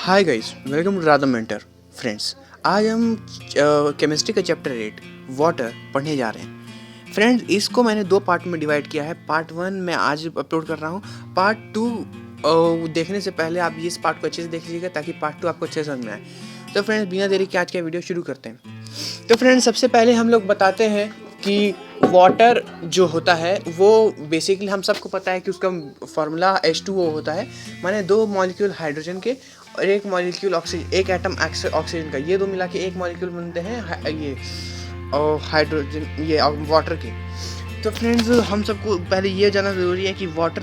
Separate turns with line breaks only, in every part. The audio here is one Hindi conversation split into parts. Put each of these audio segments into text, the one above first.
Hi guys, welcome to Radha mentor friends. आज हम केमिस्ट्री का चैप्टर 8 वाटर पढ़ने जा रहे हैं। फ्रेंड्स, इसको मैंने दो पार्ट में डिवाइड किया है। पार्ट 1 मैं आज अपलोड कर रहा हूँ। पार्ट 2 देखने से पहले आप इस पार्ट को अच्छे से देख लीजिएगा ताकि पार्ट 2 आपको अच्छे से समझ में आए। तो फ्रेंड्स, बिना देरी के आज का वीडियो शुरू करते हैं। तो फ्रेंड्स, सबसे पहले हम लोग बताते हैं कि वाटर जो होता है वो बेसिकली हम सबको पता है कि उसका फार्मूला H2O होता है, माने दो मॉलिक्यूल हाइड्रोजन के और एक मॉलिक्यूल ऑक्सीजन, एक एटम ऑक्सीजन का, ये दो मिला के एक मॉलिक्यूल बनते हैं ये हाइड्रोजन, ये वाटर के। तो फ्रेंड्स, हम सबको पहले ये जानना ज़रूरी है कि वाटर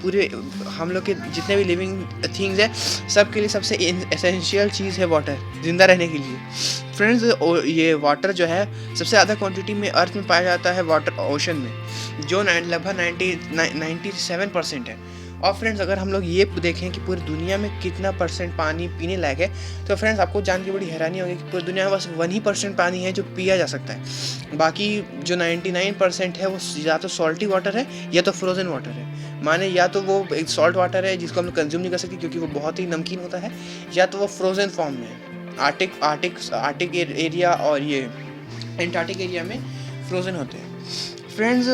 पूरे हम लोग के जितने भी लिविंग थिंग्स है सब के लिए सबसे एसेंशियल चीज़ है वाटर, ज़िंदा रहने के लिए। फ्रेंड्स, ये वाटर जो है सबसे ज़्यादा क्वांटिटी में अर्थ में पाया जाता है वाटर ओशन में, जो लगभग 97% है। और फ्रेंड्स, अगर हम लोग ये देखें कि पूरी दुनिया में कितना परसेंट पानी पीने लायक है, तो फ्रेंड्स आपको जान के बड़ी हैरानी होगी कि पूरी दुनिया में बस 1% पानी है जो पिया जा सकता है। बाकी जो 99% है वो या तो सॉल्टी वाटर है या तो फ्रोज़न वाटर है। माने या तो वो एक सॉल्ट वाटर है जिसको हम लोग कंज्यूम नहीं कर सकते क्योंकि वो बहुत ही नमकीन होता है, या तो वो फ्रोज़न फॉर्म में है। आर्टिक एरिया और ये एंटार्क्टिक एरिया में फ्रोज़न होते हैं। फ्रेंड्स,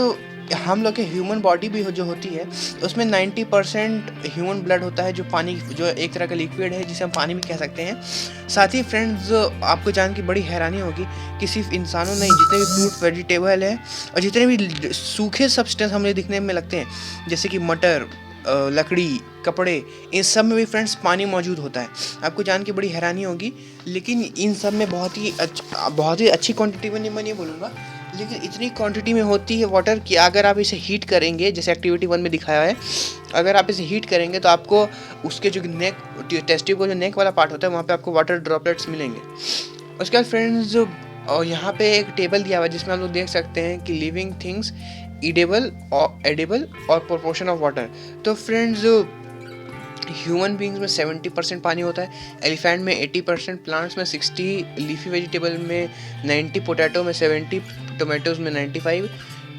हम लोग के ह्यूमन बॉडी भी जो होती है उसमें 90% ह्यूमन ब्लड होता है, जो पानी, जो एक तरह का लिक्विड है जिसे हम पानी भी कह सकते हैं। साथ ही फ्रेंड्स, आपको जान के बड़ी हैरानी होगी कि सिर्फ इंसानों नहीं, जितने भी फ्रूट वेजिटेबल है और जितने भी सूखे सब्सटेंस हमें दिखने में लगते हैं, जैसे कि मटर, लकड़ी, कपड़े, इन सब में भी फ्रेंड्स पानी मौजूद होता है। आपको जान के बड़ी हैरानी होगी, लेकिन इन सब में बहुत ही अच्छी क्वांटिटी में नहीं बोलूँगा, लेकिन इतनी क्वांटिटी में होती है वाटर कि अगर आप इसे हीट करेंगे, जैसे एक्टिविटी 1 में दिखाया है, अगर आप इसे हीट करेंगे तो आपको उसके जो टेस्टिव को जो नेक वाला पार्ट होता है वहाँ पे आपको वाटर ड्रॉपलेट्स मिलेंगे। उसके बाद फ्रेंड्स, और यहाँ पे एक टेबल दिया हुआ है जिसमें आप लोग देख सकते हैं कि लिविंग थिंग्स, एडिबल और प्रोपोर्शन ऑफ वाटर। तो फ्रेंड्स, ह्यूमन बींग्स में 70% पानी होता है, एलिफेंट में 80%, प्लांट्स में 60, लीफी वेजिटेबल में 90, पोटैटो में 70, टोमेटोज़ में 95,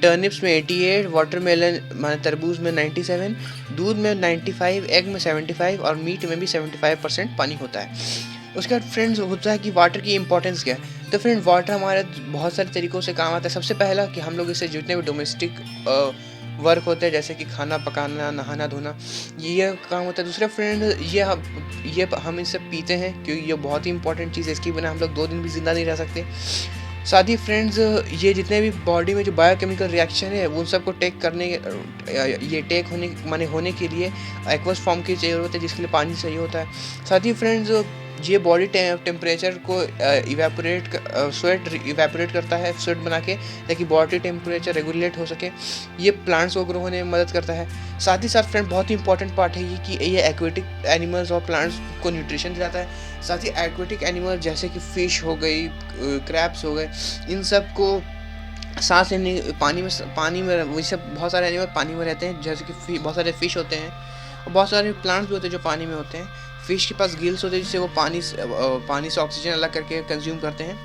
टर्निप्स में 88, वाटरमेलन माने तरबूज में 97, दूध में 95, एग में 75 और मीट में भी 75% पानी होता है। उसके बाद फ्रेंड्स होता है कि वाटर की इंपॉर्टेंस क्या है। तो फ्रेंड, वाटर हमारे बहुत सारे तरीक़ों से काम आता है। सबसे पहला कि हम लोग इसे जितने भी डोमेस्टिक वर्क होते हैं, जैसे कि खाना पकाना, नहाना धोना, ये काम होता है। दूसरा फ्रेंड, ये हम इसे पीते हैं क्योंकि ये बहुत ही इंपॉर्टेंट चीज़ है, इसके बिना हम लोग 2 दिन भी ज़िंदा नहीं रह सकते। साथ ही फ्रेंड्स, ये जितने भी बॉडी में जो बायोकेमिकल रिएक्शन है उन सबको होने के लिए एक्वस फॉर्म की ज़रूरत है, जिसके लिए पानी चाहिए होता है। साथ ही फ्रेंड्स, ये बॉडी टेम्परेचर को स्वेट इवेपोरेट करता है, स्वेट बना के, ताकि बॉडी टेम्परेचर रेगुलेट हो सके। ये प्लांट्स को ग्रो होने में मदद करता है। साथ ही साथ फ्रेंड, बहुत ही इंपॉर्टेंट पार्ट है ये कि ये एक्वेटिक एनिमल्स और प्लांट्स को न्यूट्रिशन दिलाता है। साथ ही एक्वेटिक एनिमल जैसे कि फ़िश हो गई, क्रैब्स हो गए, इन सब को सांस लेने पानी में वैसे बहुत सारे एनिमल पानी में रहते हैं, जैसे कि बहुत सारे फ़िश होते हैं और बहुत सारे प्लांट्स भी होते हैं जो पानी में होते हैं। फ़िश के पास गिल्स होते हैं जिससे वो पानी से ऑक्सीजन अलग करके कंज्यूम करते हैं।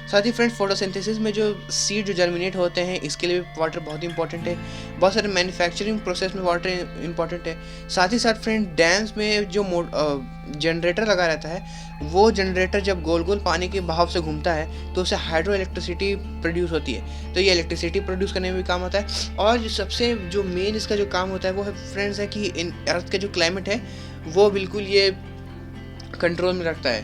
साथ ही फ्रेंड, फोटोसिंथेसिस में जो सीड जो जर्मिनेट होते हैं, इसके लिए भी वाटर बहुत इंपॉर्टेंट है। बहुत सारे मैन्युफैक्चरिंग प्रोसेस में वाटर इंपॉर्टेंट है। साथ ही साथ फ्रेंड, डैम्स में जो जनरेटर लगा रहता है, वो जनरेटर जब गोल गोल पानी के बहाव से घूमता है तो उससे हाइड्रो इलेक्ट्रिसिटी प्रोड्यूस होती है। तो ये इलेक्ट्रिसिटी प्रोड्यूस करने में भी काम आता है। और जो मेन इसका जो काम होता है वो है फ्रेंड्स है कि इन अर्थ का जो क्लाइमेट है वो बिल्कुल ये कंट्रोल में रखता है।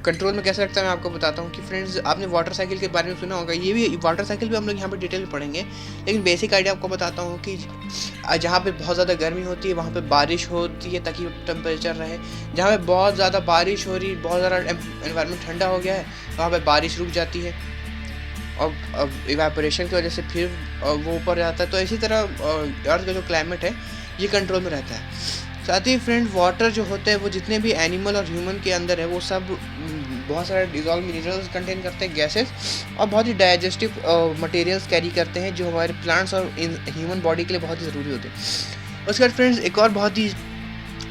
कंट्रोल में कैसे रखता है मैं आपको बताता हूँ कि फ्रेंड्स, आपने वाटर साइकिल के बारे में सुना होगा। ये भी वाटर साइकिल भी हम लोग यहाँ पर डिटेल में पढ़ेंगे, लेकिन बेसिक आइडिया आपको बताता हूँ कि जहाँ पे बहुत ज़्यादा गर्मी होती है वहाँ पे बारिश होती है ताकि टेम्परेचर रहे। जहाँ पे बहुत ज़्यादा बारिश हो रही, बहुत ज़्यादा एनवायरनमेंट ठंडा हो गया है, वहाँ पे बारिश रुक जाती है और इवेपोरेशन की वजह से फिर वो ऊपर जाता है। तो इसी तरह अर्थ का जो क्लाइमेट है ये कंट्रोल में रहता है। साथ ही फ्रेंड, वाटर जो होते हैं वो जितने भी एनिमल और ह्यूमन के अंदर है वो सब बहुत सारे डिजॉल्व मिनरल्स कंटेन करते हैं, गैसेस, और बहुत ही डाइजेस्टिव मटेरियल्स कैरी करते हैं जो हमारे प्लांट्स और ह्यूमन बॉडी के लिए बहुत ही ज़रूरी होते हैं। उसके बाद फ्रेंड्स, एक और बहुत ही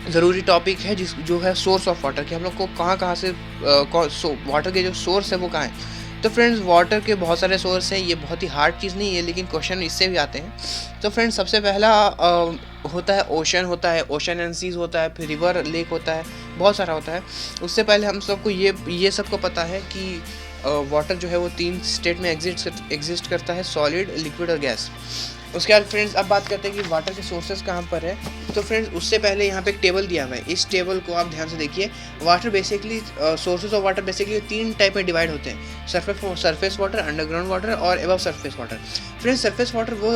ज़रूरी टॉपिक है जो है सोर्स ऑफ वाटर, कि हम लोग को कहाँ से वाटर के जो सोर्स है वो कहाँ है। तो फ्रेंड्स, वाटर के बहुत सारे सोर्स हैं, ये बहुत ही हार्ड चीज़ नहीं है, लेकिन क्वेश्चन इससे भी आते हैं। तो फ्रेंड्स, सबसे पहला होता है ओशन एंड सीज होता है, फिर रिवर लेक होता है, बहुत सारा होता है। उससे पहले हम सबको ये सबको पता है कि वाटर जो है वो 3 स्टेट में एग्जिस्ट करता है, सॉलिड, लिक्विड और गैस। उसके बाद फ्रेंड्स अब बात करते हैं कि वाटर के सोर्सेज कहाँ पर है। तो फ्रेंड्स उससे पहले यहाँ पे एक टेबल दिया हुआ है, इस टेबल को आप ध्यान से देखिए। Water basically sources of water basically 3 type में डिवाइड होते हैं, सरफेस वाटर, अंडरग्राउंड वाटर और above surface water. Friends surface water वो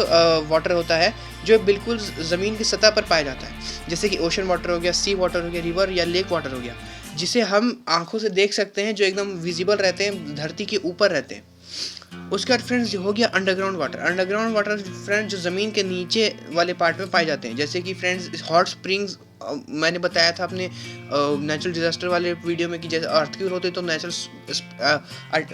वाटर होता है जो बिल्कुल ज़मीन की सतह पर पाया जाता है, जैसे कि ओशन वाटर हो गया, सी वाटर हो गया, रिवर या लेक वाटर हो गया, जिसे हम आंखों से देख सकते हैं, जो एकदम विजिबल रहते हैं, धरती के ऊपर रहते हैं। उसके बाद फ्रेंड्स हो गया underground water. Underground water friends जो ज़मीन के नीचे वाले पार्ट में पाए जाते हैं, जैसे कि फ्रेंड्स हॉट स्प्रिंग्स मैंने बताया था अपने नेचुरल डिजास्टर वाले वीडियो में कि जैसे अर्थक्वेक होते तो नेचुरल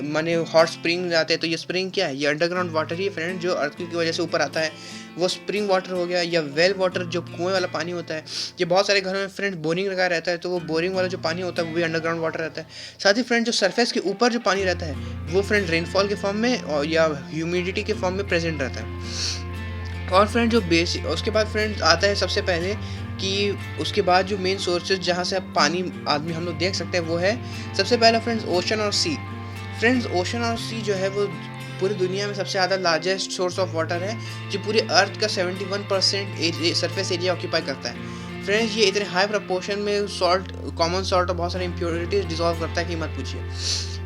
माने हॉट स्प्रिंग जाते हैं, तो ये स्प्रिंग क्या है, ये अंडरग्राउंड वाटर ही है फ्रेंड, जो अर्थक्वेक की वजह से ऊपर आता है, वो स्प्रिंग वाटर हो गया। या वेल वाटर जो कुएं वाला पानी होता है, ये बहुत सारे घरों में फ्रेंड बोरिंग लगा रहता है, तो वो बोरिंग वाला जो पानी होता है वो भी अंडरग्राउंड वाटर रहता है। साथ ही फ्रेंड जो सरफेस के ऊपर जो पानी रहता है वो फ्रेंड रेनफॉल के फॉर्म में और या ह्यूमिडिटी के फॉर्म में प्रेजेंट रहता है। और फ्रेंड जो बेसिक उसके बाद फ्रेंड आता है सबसे पहले कि उसके बाद जो मेन सोर्सेज जहाँ से अब पानी आदमी हम लोग देख सकते हैं वो है सबसे पहला फ्रेंड्स ओशन और सी। फ्रेंड्स ओशन और सी जो है वो पूरी दुनिया में सबसे ज़्यादा लार्जेस्ट सोर्स ऑफ वाटर है, जो पूरे अर्थ का 71% सरफेस एरिया ऑक्यूपाई करता है। फ्रेंड्स ये इतने हाई प्रपोर्शन में सॉल्ट, कॉमन सॉल्ट और बहुत सारे इम्प्योरिटीज डिजॉल्व करता है कि मत पूछिए।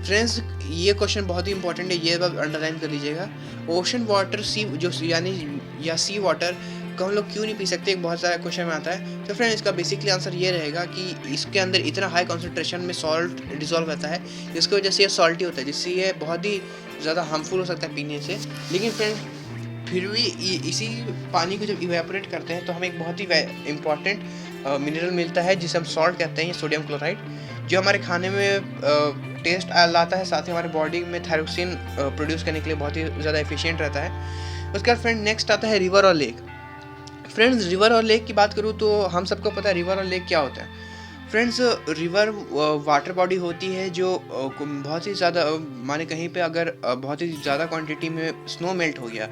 फ्रेंड्स ये क्वेश्चन बहुत ही इंपॉर्टेंट है, ये अब अंडरलाइन कर लीजिएगा। ओशन वाटर सी जो यानी या सी वाटर को हम लोग क्यों नहीं पी सकते, एक बहुत सारा क्वेश्चन में आता है। तो फ्रेंड इसका बेसिकली आंसर ये रहेगा कि इसके अंदर इतना हाई कॉन्सेंट्रेशन में सॉल्ट डिजॉल्व रहता है, जिसकी वजह से ये सॉल्टी होता है, जिससे ये बहुत ही ज़्यादा हार्मफुल हो सकता है पीने से। लेकिन फ्रेंड फिर भी इसी पानी को जब इवेपोरेट करते हैं तो हमें एक बहुत ही इंपॉर्टेंट मिनरल मिलता है जिसे हम सॉल्ट कहते हैं, सोडियम क्लोराइड, जो हमारे खाने में टेस्ट लाता है, साथ ही हमारे बॉडी में थायरोक्सिन प्रोड्यूस करने के लिए बहुत ही ज़्यादा एफिशिएंट रहता है। उसके बाद फ्रेंड नेक्स्ट आता है रिवर और लेक। फ्रेंड्स रिवर और लेक की बात करूँ तो हम सबको पता है रिवर और लेक क्या होता है। फ्रेंड्स रिवर वाटर बॉडी होती है जो बहुत ही ज़्यादा माने कहीं पे अगर बहुत ही ज़्यादा क्वांटिटी में स्नो मेल्ट हो गया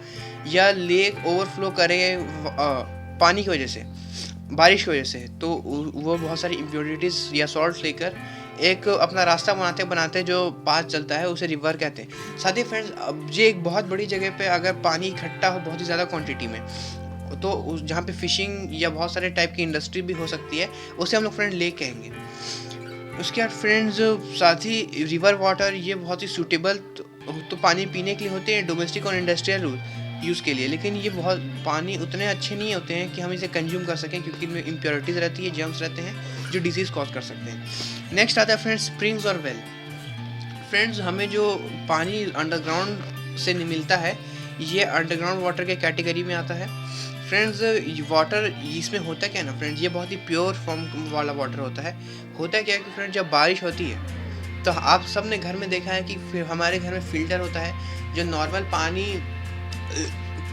या लेक ओवरफ्लो करे पानी की वजह से, बारिश की वजह से, तो वो बहुत सारी इम्प्योरिटीज़ या सॉल्ट लेकर एक अपना रास्ता बनाते जो पाथ चलता है, उसे रिवर कहते हैं। साथ ही फ्रेंड्स अब ये एक बहुत बड़ी जगह पे अगर पानी इकट्ठा हो बहुत ही ज़्यादा क्वांटिटी में, तो उस जहाँ पे फिशिंग या बहुत सारे टाइप की इंडस्ट्री भी हो सकती है, उसे हम लोग फ्रेंड लेक कहेंगे। उसके बाद फ्रेंड्स साथ ही रिवर वाटर ये बहुत ही सूटेबल तो पानी पीने के लिए होते हैं, डोमेस्टिक और इंडस्ट्रियल यूज़ के लिए, लेकिन ये बहुत पानी उतने अच्छे नहीं होते हैं कि हम इसे कंज्यूम कर सकें, क्योंकि इनमें इम्प्योरिटीज़ रहती है, जर्म्स रहते हैं जो डिजीज़ कॉज कर सकते हैं। नेक्स्ट आता है फ्रेंड्स स्प्रिंग्स और वेल। फ्रेंड्स हमें जो पानी अंडरग्राउंड से मिलता है ये अंडरग्राउंड वाटर के कैटेगरी में आता है। फ्रेंड्स वाटर इसमें होता क्या है ना फ्रेंड्स, ये बहुत ही प्योर फॉर्म वाला वाटर होता है। होता क्या है कि फ्रेंड्स जब बारिश होती है तो आप सब ने घर में देखा है कि फिर हमारे घर में फ़िल्टर होता है जो नॉर्मल पानी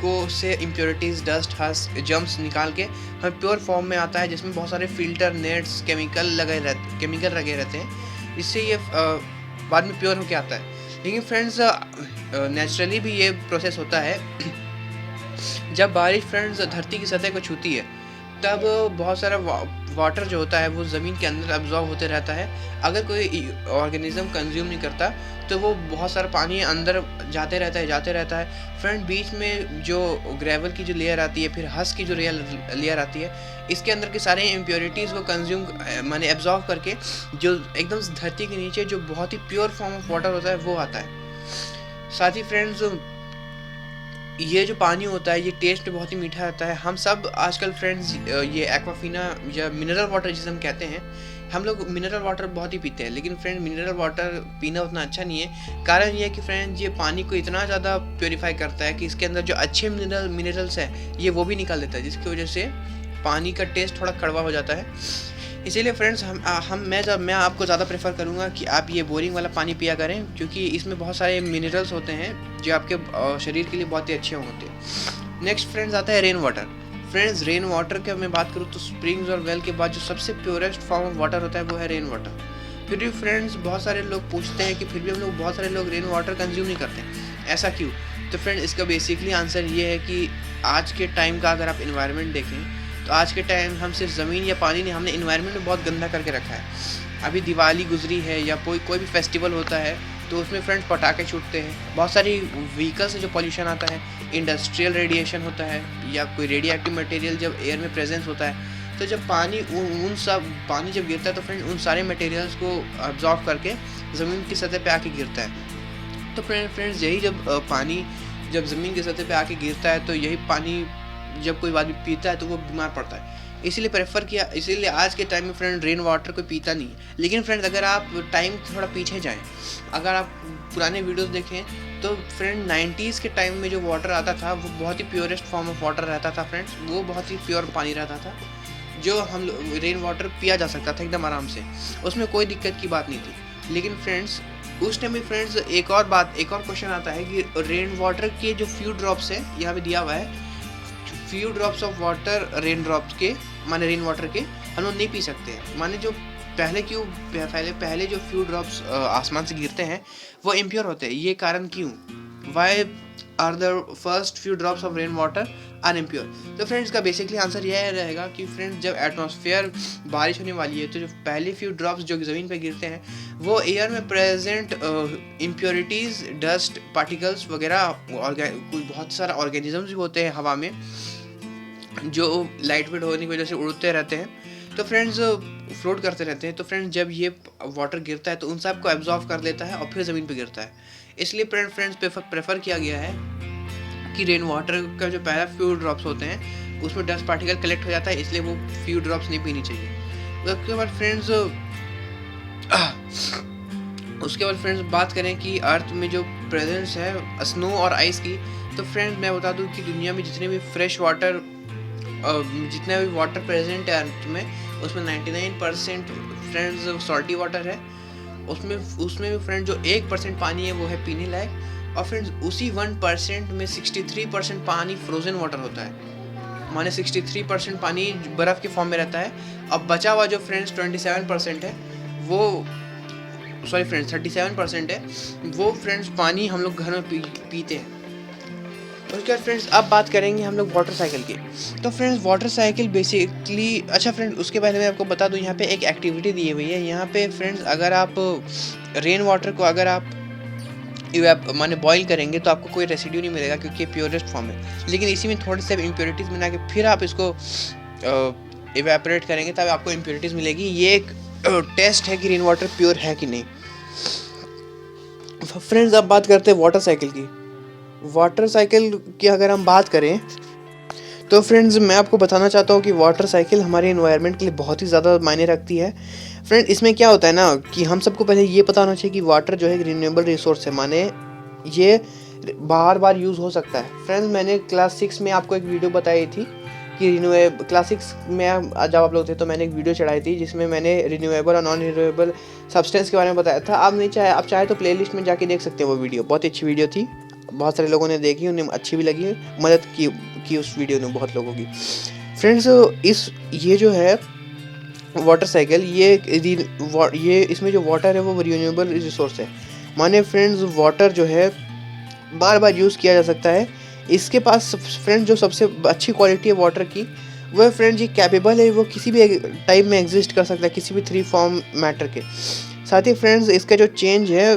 को से इम्प्योरिटीज़, डस्ट, हस्क, जम्स निकाल के हमें प्योर फॉर्म में आता है, जिसमें बहुत सारे फ़िल्टर, नेट्स, केमिकल लगे रहते हैं, इससे ये बाद में प्योर होके आता है। लेकिन फ्रेंड्स नेचुरली भी ये प्रोसेस होता है। जब बारिश फ्रेंड्स धरती की सतह को छूती है तब बहुत सारा वाटर जो होता है वो ज़मीन के अंदर अब्जॉर्ब होते रहता है। अगर कोई ऑर्गेनिज्म कंज्यूम नहीं करता तो वो बहुत सारा पानी अंदर जाते रहता है। फ्रेंड बीच में जो ग्रेवल की जो लेयर आती है, फिर हस्क की जो लेयर आती है, इसके अंदर के सारे इम्प्योरिटीज़ को कंज्यूम माने एब्जॉर्ब करके जो एकदम धरती के नीचे जो बहुत ही प्योर फॉर्म ऑफ वाटर होता है वो आता है। साथ ही फ्रेंड्स ये जो पानी होता है ये टेस्ट में बहुत ही मीठा रहता है। हम सब आजकल फ्रेंड्स ये एक्वाफिना या मिनरल वाटर जिसे हम कहते हैं, हम लोग मिनरल वाटर बहुत ही पीते हैं, लेकिन फ्रेंड मिनरल वाटर पीना उतना अच्छा नहीं है। कारण ये है कि फ्रेंड ये पानी को इतना ज़्यादा प्योरीफाई करता है कि इसके अंदर जो अच्छे मिनरल्स हैं ये वो भी निकाल देता है, जिसकी वजह से पानी का टेस्ट थोड़ा कड़वा हो जाता है। इसीलिए फ्रेंड्स मैं आपको ज़्यादा प्रेफर करूँगा कि आप ये बोरिंग वाला पानी पिया करें, क्योंकि इसमें बहुत सारे मिनरल्स होते हैं जो आपके शरीर के लिए बहुत ही अच्छे होते हैं। नेक्स्ट फ्रेंड्स आता है rain water. Friends rain water की मैं बात करूँ तो स्प्रिंग्स और वेल के बाद जो सबसे प्योरेस्ट फॉर्म ऑफ वाटर होता है वो है रेन वाटर। फिर भी फ्रेंड्स बहुत सारे लोग पूछते हैं कि फिर भी हम लोग बहुत सारे लोग रेन वाटर कंज्यूम नहीं करते, ऐसा क्यों? तो फ्रेंड इसका बेसिकली आंसर ये है कि आज के टाइम का अगर आप इन्वायरमेंट देखें तो आज के टाइम हम सिर्फ ज़मीन या पानी नहीं, हमने इन्वायरमेंट में बहुत गंदा करके रखा है। अभी दिवाली गुजरी है या कोई भी फेस्टिवल होता है तो उसमें फ्रेंड्स पटाखे छूटते हैं, बहुत सारी व्हीकल से जो पॉल्यूशन आता है, इंडस्ट्रियल रेडिएशन होता है या कोई रेडियो एक्टिव मटेरियल जब एयर में प्रेजेंस होता है, तो जब पानी जब गिरता है तो फ्रेंड उन सारे मटेरियल्स को अब्जॉर्ब करके ज़मीन की सतह पे आके गिरता है। तो फ्रेंड्स यही जब पानी जब ज़मीन की सतह पे आके गिरता है तो यही पानी जब कोई आदमी पीता है तो वो बीमार पड़ता है। इसीलिए आज के टाइम में फ्रेंड रेन वाटर कोई पीता नहीं है। लेकिन फ्रेंड्स अगर आप टाइम थोड़ा पीछे जाएं, अगर आप पुराने वीडियोस देखें तो फ्रेंड 90s के टाइम में जो वाटर आता था वो बहुत ही प्योरेस्ट फॉर्म ऑफ वाटर रहता था फ्रेंड्स, वो बहुत ही प्योर पानी रहता था जो हम रेन वाटर पिया जा सकता था एकदम आराम से, उसमें कोई दिक्कत की बात नहीं थी। लेकिन फ्रेंड्स उस टाइम में फ्रेंड्स एक और क्वेश्चन आता है कि रेन वाटर के जो फ्यू ड्रॉप्स है, यहाँ पे दिया हुआ है few drops of water rain drops के, माने रेन वाटर के हम लोग नहीं पी सकते हैं। माने जो पहले जो फ्यू ड्रॉप्स आसमान से गिरते हैं वो इम्प्योर होते हैं। ये कारण क्यों? Why are the first few drops of rain water are impure? तो फ्रेंड्स का बेसिकली आंसर यह रहेगा कि फ्रेंड्स जब एटमॉस्फेयर बारिश होने वाली है तो जो पहले फ्यू ड्रॉप्स जो ज़मीन पे गिरते हैं वो एयर में प्रेजेंट इम्प्योरिटीज़, डस्ट पार्टिकल्स वगैरह, बहुत सारा ऑर्गेनिजम्स भी होते हैं हवा में जो लाइट वेट होने की वजह से उड़ते रहते हैं, तो फ्रेंड्स फ्लोट करते रहते हैं। तो फ्रेंड्स जब ये वाटर गिरता है तो उन सब को एब्जॉर्व कर लेता है और फिर ज़मीन पे गिरता है। इसलिए फ्रेंड्स प्रेफर किया गया है कि रेन वाटर का जो पहला फ्यू ड्रॉप्स होते हैं उसमें डस्ट पार्टिकल कलेक्ट हो जाता है, इसलिए वो फ्यू ड्रॉप्स नहीं पीनी चाहिए। उसके बाद फ्रेंड्स बात करें कि अर्थ में जो प्रेजेंस है स्नो और आइस की, तो फ्रेंड्स मैं बता दूं कि दुनिया में जितने भी जितना भी वाटर प्रेजेंट है अर्थ में उसमें 99% फ्रेंड्स सॉल्टी वाटर है। उसमें भी फ्रेंड जो 1% पानी है वो है पीने लायक, और फ्रेंड्स उसी 1% में 63% पानी फ्रोजन वाटर होता है, माने 63% पानी बर्फ़ के फॉर्म में रहता है। अब बचा हुआ जो फ्रेंड्स 37% है वो 37% है वो फ्रेंड्स पानी हम लोग घर में पीते हैं। उसके बाद फ्रेंड्स अब बात करेंगे हम लोग वाटर साइकिल की। तो फ्रेंड्स वाटर साइकिल बेसिकली, अच्छा फ्रेंड्स उसके पहले मैं आपको बता दूं यहाँ पे एक एक्टिविटी दी हुई है। यहाँ पे फ्रेंड्स अगर आप रेन वाटर को अगर आप माने बॉईल करेंगे तो आपको कोई रेसिड्यू नहीं मिलेगा क्योंकि प्योरेस्ट फॉर्म है। लेकिन इसी में थोड़े से इम्प्योरिटीज़ मिला के फिर आप इसको इवेपोरेट करेंगे तब आपको इम्प्योरिटीज़ मिलेगी। ये एक टेस्ट है कि रेन वाटर प्योर है कि नहीं। फ्रेंड्स अब बात करते हैं वाटर साइकिल की। वाटर साइकिल की अगर हम बात करें तो फ्रेंड्स मैं आपको बताना चाहता हूँ कि वाटर साइकिल हमारे एनवायरनमेंट के लिए बहुत ही ज़्यादा मायने रखती है। फ्रेंड इसमें क्या होता है ना कि हम सबको पहले ये पता होना चाहिए कि वाटर जो है एक रिन्यूएबल रिसोर्स है, माने ये बार बार यूज़ हो सकता है। फ्रेंड्स मैंने क्लास 6 में आपको एक वीडियो बताई थी कि क्लास 6 में जब आप लोग थे तो मैंने एक वीडियो चढ़ाई थी जिसमें मैंने रिन्यूएबल और नॉन रिन्यूएबल सब्सटेंस के बारे में बताया था। आप चाहे तो प्लेलिस्ट में जाके देख सकते हैं वो वीडियो, बहुत अच्छी वीडियो थी, बहुत सारे लोगों ने देखी, उन्हें अच्छी भी लगी, मदद की उस वीडियो ने बहुत लोगों की। फ्रेंड्स ये जो है वाटर साइकिल ये इसमें जो वाटर है वो रिन्यूएबल रिसोर्स है, माने फ्रेंड्स वाटर जो है बार बार यूज़ किया जा सकता है। इसके पास फ्रेंड्स जो सबसे अच्छी क्वालिटी है वाटर की वो फ्रेंड्स ये कैपेबल है, वो किसी भी टाइप में एग्जिस्ट कर सकता है, किसी भी 3 फॉर्म मैटर के साथ ही। फ्रेंड्स इसका जो चेंज है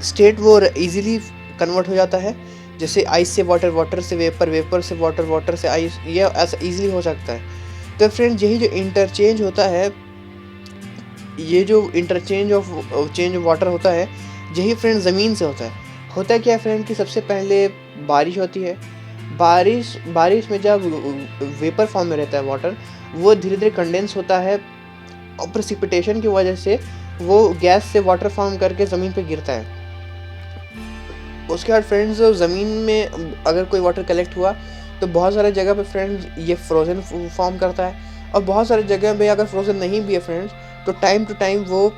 स्टेट वो इजीली कन्वर्ट हो जाता है, जैसे आइस से वाटर, वाटर से वेपर, वेपर से वाटर, वाटर से आइस, ये ऐसा इजीली हो सकता है। तो फ्रेंड्स यही जो इंटरचेंज होता है, ये जो इंटरचेंज ऑफ वाटर होता है, यही फ्रेंड्स ज़मीन से होता है। होता क्या है फ्रेंड कि सबसे पहले बारिश होती है, बारिश में जब वेपर फॉर्म में रहता है वाटर, वो धीरे धीरे कंडेंस होता है और प्रेसिपिटेशन की वजह से वो गैस से वाटर फॉर्म करके ज़मीन पे गिरता है। उसके बाद फ्रेंड्स ज़मीन में अगर कोई वाटर कलेक्ट हुआ तो बहुत सारे जगह पे फ्रेंड्स ये फ्रोज़न फॉर्म करता है, और बहुत सारे जगह पे अगर फ्रोज़न नहीं भी है फ्रेंड्स तो टाइम टू टाइम वो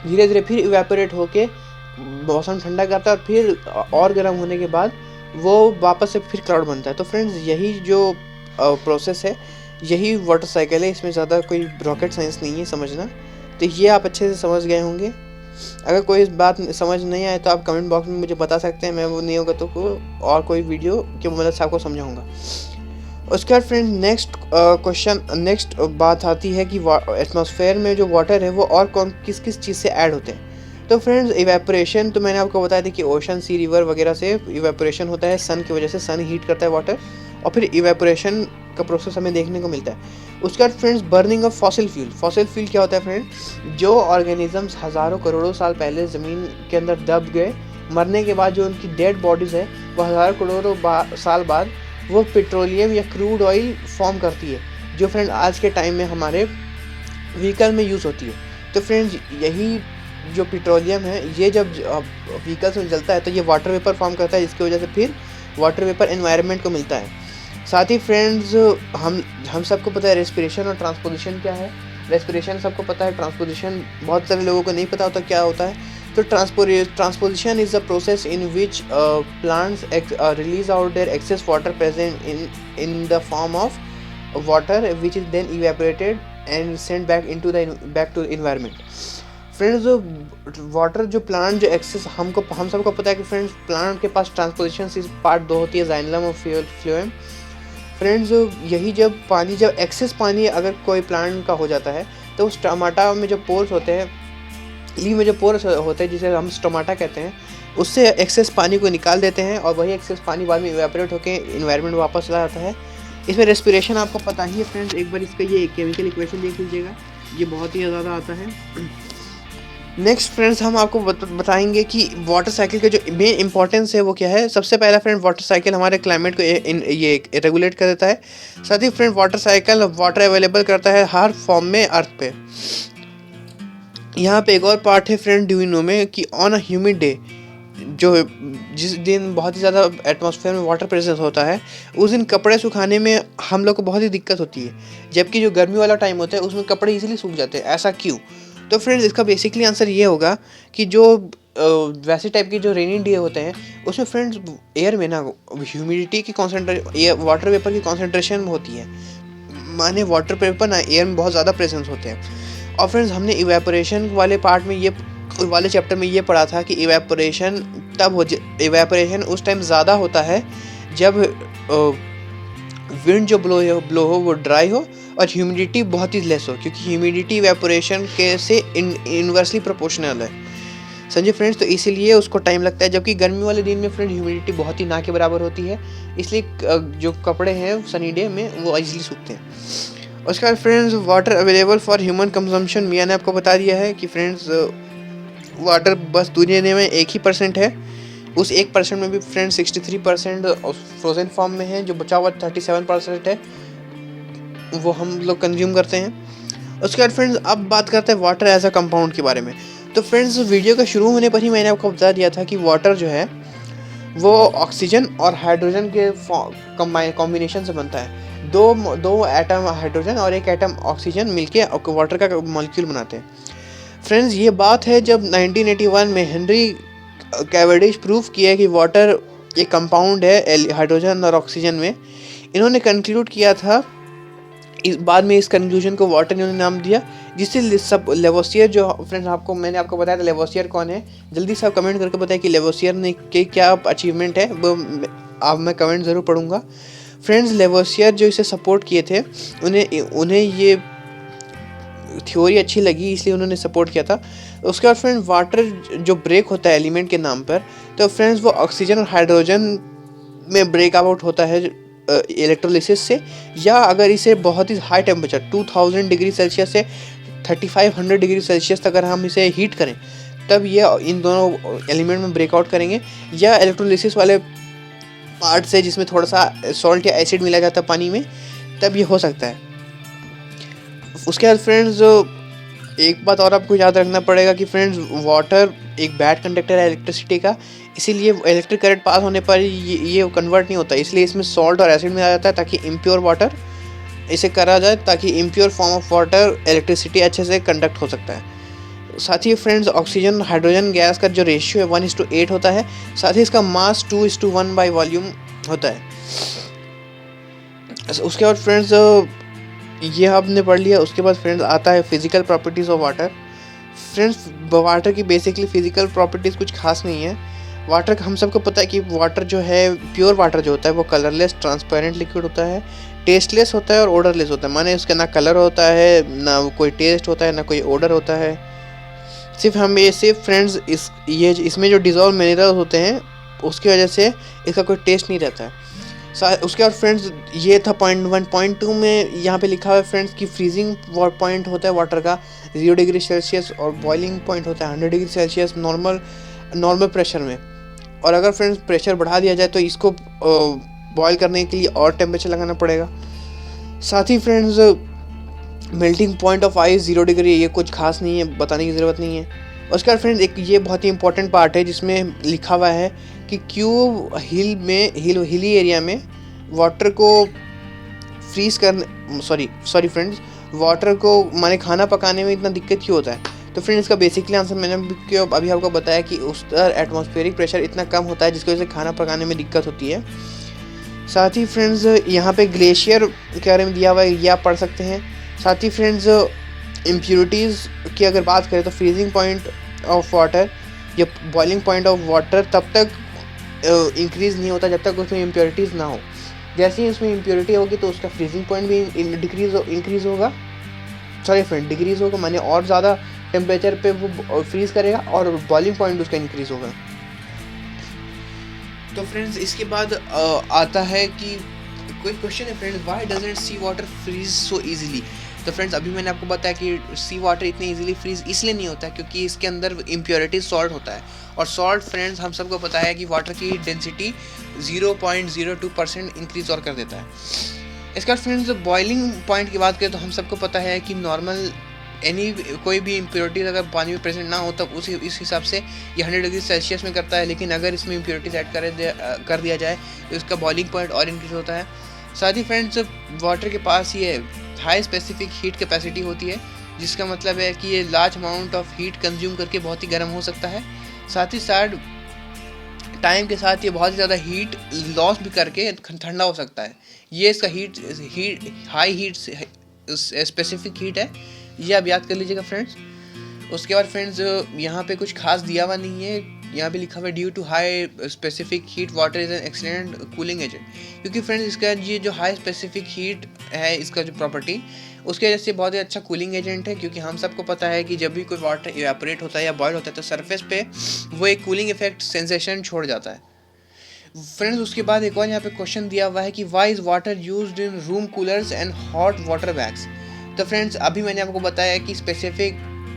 धीरे धीरे फिर इवेपोरेट होके मौसम ठंडा करता है और फिर और गर्म होने के बाद वो वापस से फिर क्लाउड बनता है। तो फ्रेंड्स यही जो प्रोसेस है, यही वाटर साइकिल है, इसमें ज़्यादा कोई रॉकेट साइंस नहीं है समझना। तो ये आप अच्छे से समझ गए होंगे। अगर कोई इस बात समझ नहीं आए तो आप कमेंट बॉक्स में मुझे बता सकते हैं, मैं वो नहीं होगा तो और कोई वीडियो की मदद से आपको समझाऊंगा। उसके बाद फ्रेंड्स नेक्स्ट बात आती है कि एटमॉस्फेयर में जो वाटर है वो और कौन किस किस चीज़ से ऐड होते हैं। तो फ्रेंड्स इवेपोरेशन तो मैंने आपको बताया था कि ओशन, सी, रिवर वगैरह से इवेपोरेशन होता है, सन की वजह से, सन हीट करता है वाटर, और फिर इवेपोरेशन का प्रोसेस हमें देखने को मिलता है। उसके बाद friends burning of fossil fuel क्या होता है फ्रेंड, जो ऑर्गेनिजम्स हज़ारों करोड़ों साल पहले ज़मीन के अंदर दब गए, मरने के बाद जो उनकी डेड बॉडीज़ है वो हज़ारों करोड़ों साल बाद वो पेट्रोलियम या क्रूड ऑयल फॉर्म करती है, जो फ्रेंड आज के टाइम में हमारे व्हीकल में यूज़ होती है। तो फ्रेंड्स यही जो पेट्रोलियम है ये जब व्हीकल्स में जलता है तो ये वाटर वेपर फॉर्म करता है, जिसकी वजह से फिर वाटर वेपर एनवायरनमेंट को मिलता है। साथ ही फ्रेंड्स हम सबको पता है रेस्पिरेशन और ट्रांसपोजिशन क्या है। रेस्पिरेशन सबको पता है, ट्रांसपोजिशन बहुत सारे लोगों को नहीं पता होता क्या होता है। तो transposition is a process in which plants release out their excess water present in the form of water which is then evaporated and sent back to environment. Friends water जो प्लांट जो एक्सेस हम सबको पता है कि फ्रेंड्स प्लांट के पास ट्रांसपोजिशन से पार्ट 2 होती है, जाइलम और फ्लोएम। फ्रेंड्स यही जब एक्सेस पानी अगर कोई प्लांट का हो जाता है तो उस टमाटा में जो पोर्स होते हैं, लीव में जो पोर्स होते हैं जिसे हम स्टोमाटा कहते हैं, उससे एक्सेस पानी को निकाल देते हैं और वही एक्सेस पानी बाद में इवेपोरेट होकर इन्वायरमेंट वापस चला जाता है। इसमें रेस्पिरेशन आपको पता ही है फ्रेंड्स, एक बार इसका ये केमिकल इक्वेशन देख लीजिएगा, ये बहुत ही ज़्यादा आता है। नेक्स्ट फ्रेंड्स हम आपको बताएंगे कि वाटर साइकिल का जो मेन इंपॉर्टेंस है वो क्या है। सबसे पहला फ्रेंड वाटर साइकिल हमारे क्लाइमेट को ये रेगुलेट कर देता है। साथ ही friend water cycle water available करता है हर फॉर्म में अर्थ पे। यहाँ पे एक और पार्ट है फ्रेंड डू यू नो में कि ऑन अ ह्यूमिड डे, जो जिस दिन बहुत ही ज़्यादा एटमॉस्फेयर में वाटर प्रेजेंस होता है, उस दिन कपड़े सुखाने में हम लोग को बहुत ही दिक्कत होती है, जबकि जो गर्मी वाला टाइम होता है उसमें कपड़े इजीली सूख जाते हैं। ऐसा क्यों? तो फ्रेंड्स इसका बेसिकली आंसर ये होगा कि जो वैसे टाइप के जो रेनी डे होते हैं उसमें फ्रेंड्स एयर में ना ह्यूमिडिटी की वाटर वेपर की कॉन्सेंट्रेशन होती है, माने वाटर वेपर ना एयर में बहुत ज़्यादा प्रेजेंस होते हैं। और फ्रेंड्स हमने इवेपोरेशन वाले पार्ट में वाले चैप्टर में ये पढ़ा था कि इवेपोरेशन उस टाइम ज़्यादा होता है जब विंड जो ब्लो हो वो ड्राई हो और ह्यूमिडिटी बहुत ही लेस हो, क्योंकि ह्यूमिडिटी इवेपोरेशन के से इनवर्सली प्रोपोर्शनल है। समझे फ्रेंड्स, तो इसीलिए उसको टाइम लगता है, जबकि गर्मी वाले दिन में फ्रेंड ह्यूमिडिटी बहुत ही ना के बराबर होती है, इसलिए जो कपड़े हैं सनी डे में वो इजीली सूखते हैं। उसके बाद friends water available for human consumption, मैंने आपको बता दिया है कि फ्रेंड्स वाटर बस दुनिया में 1% है, उस 1% में भी फ्रेंड्स 63% फ्रोजन फॉर्म में है, जो बचा हुआ 37% है वो हम लोग कंज्यूम करते हैं। उसके बाद फ्रेंड्स अब बात करते हैं वाटर एज अ कंपाउंड के बारे में। तो फ्रेंड्स वीडियो का शुरू होने पर ही मैंने आपको बता दिया था कि वाटर जो है वो ऑक्सीजन और हाइड्रोजन के कॉम्बिनेशन से बनता है। दो एटम हाइड्रोजन और एक एटम ऑक्सीजन मिलके वाटर का मॉलिक्यूल बनाते हैं। फ्रेंड्स ये बात है जब 1981 में हेनरी कैवेंडिश प्रूफ किया कि वाटर एक कंपाउंड है हाइड्रोजन और ऑक्सीजन में। इन्होंने कंक्लूड किया था, बाद में इस कंक्लूजन को वाटर इन्होंने नाम दिया, जिससे सब लेवोसियर जो फ्रेंड्स मैंने आपको बताया था लेवोसियर कौन है, जल्दी से आप कमेंट करके बताएं कि लेवोसियर ने के क्या अचीवमेंट है, वो मैं कमेंट ज़रूर पढ़ूंगा। फ्रेंड्स लेवोसियर जो इसे सपोर्ट किए थे उन्हें ये थ्योरी अच्छी लगी, इसलिए उन्होंने सपोर्ट किया था। उसके बाद फ्रेंड वाटर जो ब्रेक होता है एलिमेंट के नाम पर, तो फ्रेंड्स वो ऑक्सीजन और हाइड्रोजन में ब्रेक आउट होता है इलेक्ट्रोलिसिस से, या अगर इसे बहुत ही हाई टेम्परेचर 2000 डिग्री सेल्सियस से 3500 डिग्री सेल्सियस तक अगर हम इसे हीट करें तब ये इन दोनों एलिमेंट में ब्रेकआउट करेंगे, या इलेक्ट्रोलिसिस वाले पार्ट से जिसमें थोड़ा सा सॉल्ट या एसिड मिला जाता है पानी में, तब ये हो सकता है। उसके बाद फ्रेंड्स एक बात और आपको याद रखना पड़ेगा कि फ्रेंड्स वाटर एक बैड कंडक्टर है इलेक्ट्रिसिटी का, इसीलिए इलेक्ट्रिक करंट पास होने पर ये कन्वर्ट नहीं होता, इसलिए इसमें सॉल्ट और एसिड मिला जाता है ताकि इम्प्योर वाटर इसे करा जाए, ताकि impure form of water electricity अच्छे से कंडक्ट हो सकता है। साथ ही फ्रेंड्स ऑक्सीजन हाइड्रोजन गैस का जो रेशियो है 1:8 होता है, साथ ही इसका मास 2:1 बाई वॉल्यूम होता है। उसके बाद फ्रेंड्स ये आपने पढ़ लिया। उसके बाद फ्रेंड्स आता है physical properties of water. Friends water की बेसिकली फिजिकल प्रॉपर्टीज़ कुछ खास नहीं है, वाटर का हम सबको पता है कि वाटर जो है, प्योर वाटर जो होता है वो कलरलेस ट्रांसपेरेंट लिक्विड होता है, टेस्टलेस होता है और ओडरलेस होता है। माने उसका ना कलर होता है, ना कोई टेस्ट होता है, ना कोई ओडर होता है। सिर्फ फ्रेंड्स इसमें जो डिज़ोल्व मिनरल्स होते हैं उसकी वजह से इसका कोई टेस्ट नहीं रहता है। उसके बाद फ्रेंड्स ये था पॉइंट 1। पॉइंट 2 में यहाँ पे लिखा हुआ है फ्रेंड्स कि फ्रीजिंग पॉइंट होता है वाटर का 0 डिग्री सेल्सियस और बॉइलिंग पॉइंट होता है 100 डिग्री सेल्सियस नॉर्मल प्रेशर में। और अगर फ्रेंड्स प्रेशर बढ़ा दिया जाए तो इसको बॉयल करने के लिए और टेम्परेचर लगाना पड़ेगा। साथ ही friends melting point of ice 0 degree, ये कुछ खास नहीं है, बताने की ज़रूरत नहीं है। उसके बाद फ्रेंड्स एक ये बहुत ही इंपॉर्टेंट पार्ट है जिसमें लिखा हुआ है कि क्यों हिली एरिया में वाटर को फ्रीज करने सॉरी फ्रेंड्स वाटर को माने खाना पकाने में इतना दिक्कत क्यों होता है। तो फ्रेंड्स इसका बेसिकली आंसर मैंने अभी आपको बताया कि उस एटमॉस्फेरिक प्रेशर इतना कम होता है जिसकी वजह से खाना पकाने में दिक्कत होती है। साथ ही फ्रेंड्स यहाँ पे ग्लेशियर के बारे में दिया हुआ है, ये आप पढ़ सकते हैं। साथ ही फ्रेंड्स इम्प्योरिटीज़ की अगर बात करें तो फ्रीजिंग पॉइंट ऑफ वाटर या बॉइलिंग पॉइंट ऑफ वाटर तब तक इंक्रीज़ नहीं होता जब तक उसमें इम्प्योरिटीज़ ना हो। जैसे ही उसमें इम्प्योरिटी होगी तो उसका फ्रीजिंग पॉइंट भी इंक्रीज़ होगा, डिक्रीज़ होगा, माने और ज़्यादा टेम्परेचर पे वो फ्रीज करेगा और बॉइलिंग पॉइंट उसका इंक्रीज़ होगा। तो फ्रेंड्स इसके बाद आता है कि कोई क्वेश्चन है friends, why doesn't sea water freeze so easily. तो फ्रेंड्स अभी मैंने आपको बताया कि सी वाटर इतनी इजीली फ्रीज इसलिए नहीं होता क्योंकि इसके अंदर इम्प्योरिटीज सॉल्ट होता है। और सॉल्ट फ्रेंड्स हम सबको पता है कि वाटर की डेंसिटी 0.02% इंक्रीज और कर देता है। इसका फ्रेंड्स बॉइलिंग पॉइंट की बात करें तो हम सबको पता है कि नॉर्मल कोई भी इम्प्योरिटीज़ अगर पानी में प्रेजेंट ना हो तब इस हिसाब से ये 100 डिग्री सेल्सियस में करता है। लेकिन अगर इसमें इम्प्योरिटीज़ ऐड कर दिया जाए तो इसका बॉइलिंग पॉइंट और इंक्रीज होता है। साथ ही फ्रेंड्स वाटर के पास ये हाई स्पेसिफिक हीट कैपेसिटी होती है, जिसका मतलब है कि ये large amount of heat consume करके बहुत ही गर्म हो सकता है। साथ ही साथ टाइम के साथ ये बहुत ही ज़्यादा हीट लॉस भी करके ठंडा हो सकता है। ये इसका हाई हीट स्पेसिफिक हीट है, ये आप याद कर लीजिएगा फ्रेंड्स। उसके बाद फ्रेंड्स यहाँ पे कुछ खास दिया हुआ नहीं है, यहाँ पे लिखा हुआ है due to high specific heat water is an excellent cooling agent. क्योंकि फ्रेंड्स इसका ये जो हाई स्पेसिफिक हीट है, इसका जो प्रॉपर्टी, उसके वजह से बहुत ही अच्छा कूलिंग एजेंट है। क्योंकि हम सबको पता है कि जब भी कोई वाटर इवेपोरेट होता है या बॉयल होता है तो सरफेस पे वो एक कूलिंग इफेक्ट सेंसेशन छोड़ जाता है फ्रेंड्स। उसके बाद एक और यहाँ पे क्वेश्चन दिया हुआ है कि why is water used in room coolers and hot water bags. तो फ्रेंड्स अभी मैंने आपको बताया कि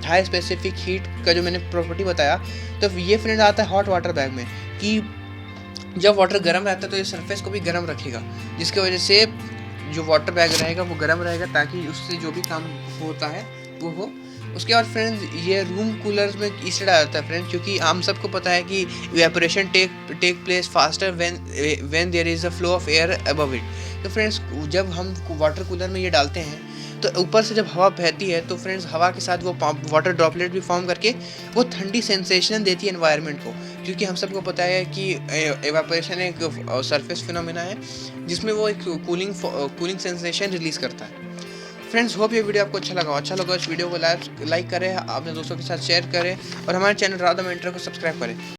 हाई स्पेसिफिक हीट का जो मैंने प्रॉपर्टी बताया, तो ये फ्रेंड आता है हॉट वाटर बैग में कि जब वाटर गर्म रहता है तो ये सरफेस को भी गर्म रखेगा, जिसकी वजह से जो वाटर बैग रहेगा वो गर्म रहेगा ताकि उससे जो भी काम होता है वो हो। उसके बाद फ्रेंड्स ये रूम कूलर्स में इसलिए डाला जाता है फ्रेंड्स क्योंकि हम सबको पता है कि evaporation take place faster when there is a flow of air above it. तो फ्रेंड्स जब हम वाटर कूलर में ये डालते हैं तो ऊपर से जब हवा बहती है तो फ्रेंड्स हवा के साथ वो वाटर ड्रॉपलेट भी फॉर्म करके वो ठंडी सेंसेशन देती है एनवायरनमेंट को। क्योंकि हम सबको पता है कि एवापोरेशन एक सरफेस फिनोमेना है जिसमें वो एक कूलिंग सेंसेशन रिलीज़ करता है। फ्रेंड्स होप ये वीडियो आपको अच्छा लगा इस वीडियो को लाइक करें, अपने दोस्तों के साथ शेयर करें और हमारे चैनल राधा मेंटर को सब्सक्राइब करें।